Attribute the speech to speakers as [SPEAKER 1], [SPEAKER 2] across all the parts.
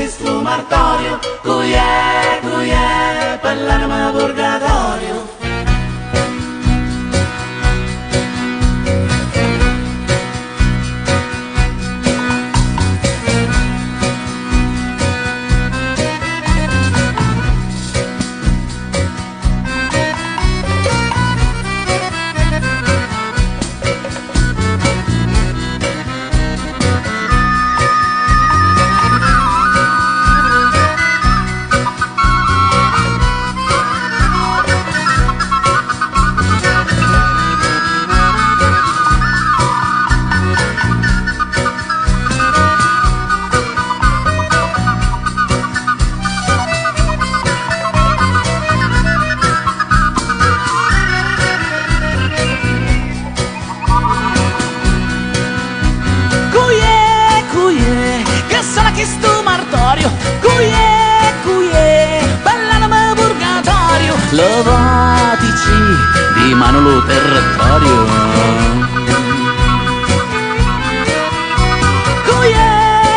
[SPEAKER 1] che sto martorio, cui è, per l'anima purgatorio.
[SPEAKER 2] Che sto martorio, cui è, bell'anima purgatorio, levatici di mano lo territorio.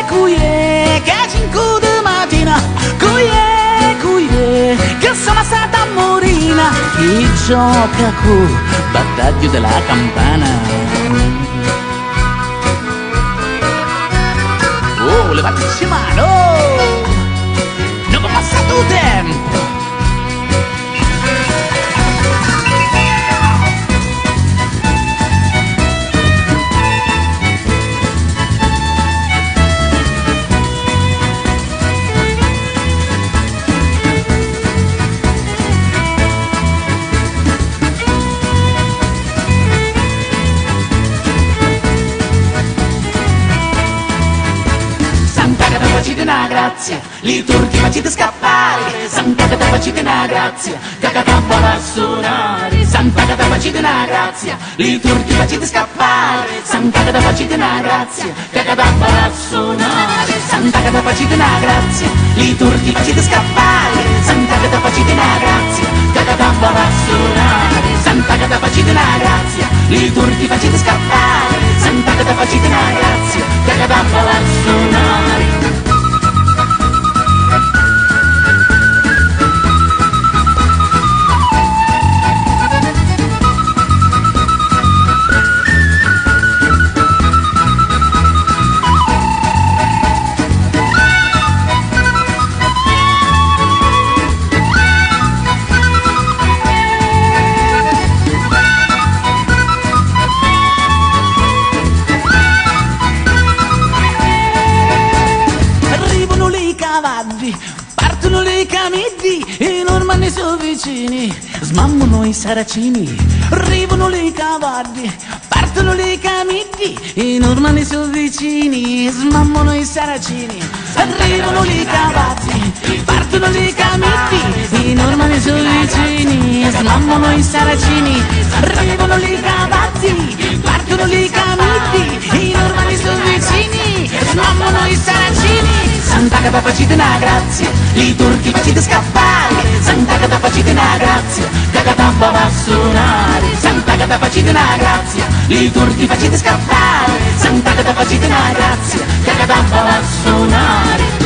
[SPEAKER 2] Cui è, che è 5 di mattina, cui è, che sono stata a morina, chi gioca con battaglio della campana. Oh, levatici mano! Non ho passato tempo!
[SPEAKER 1] Facite una grazia, li turchi facite scappare, Santa Cata facite una grazia, Cacatappa va a suonare, Santa Cata facite una grazia, li turchi facite scappare, Santa Cata facite una grazia, Cacatappa va a suonare, Santa Cata facite una grazia, li turchi facite scappare, Santa Cata facite una grazia, Cacatappa va a suonare, Santa Cata facite una grazia, li turchi facite scappare, Santa Cata facite una grazia, Cacatappa va a suonare.
[SPEAKER 2] Partono le camidi, i normanni sono vicini, smammano i saracini. Arrivano le cavalli, partono le camidi, i normanni sono vicini, smammano i saracini. Arrivano le cavalli, partono le camidi, i normanni sono vicini, smammano i saracini. Arrivano le cavalli, partono le camidi, i normanni sono vicini, smammano i saracini. Santa Cata facite una grazia, li turchi facite scappare, Santa Cata facite una grazia, Cacatappa va a suonare, Santa Cata facite una grazia, li turchi facite scappare, Santa Cata facite una grazia, Cacatappa va a suonare.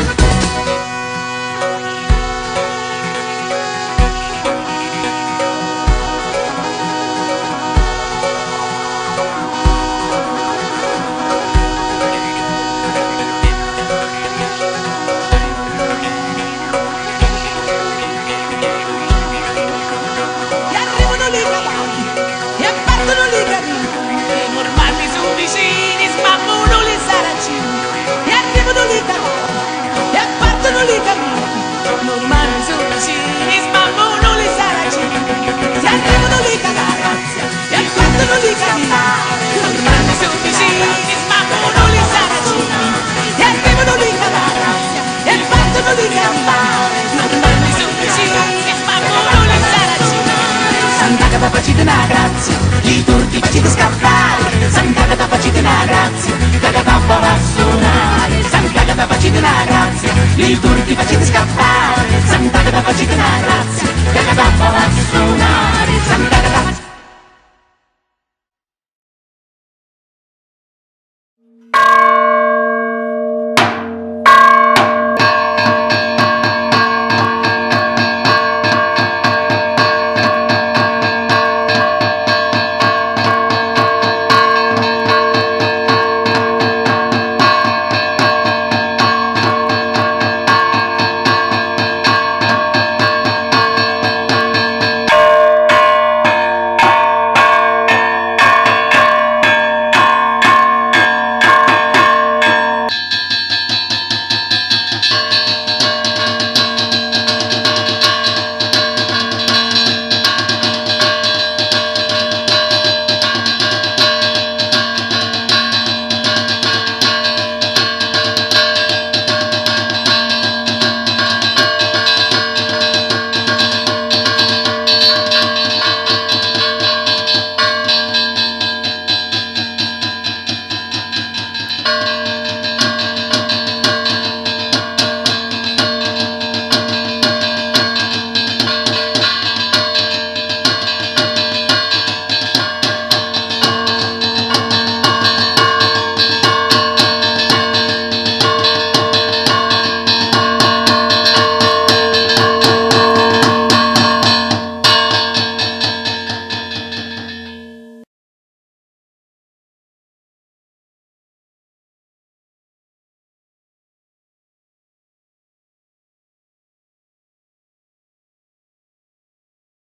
[SPEAKER 2] Facite una grazia, i turchi facite scappare, Santa Cata facite una grazia, Cacatappa va a suonare, Santa Cata facite una grazia, i turchi facite scappare, Santa Cata facite una grazia.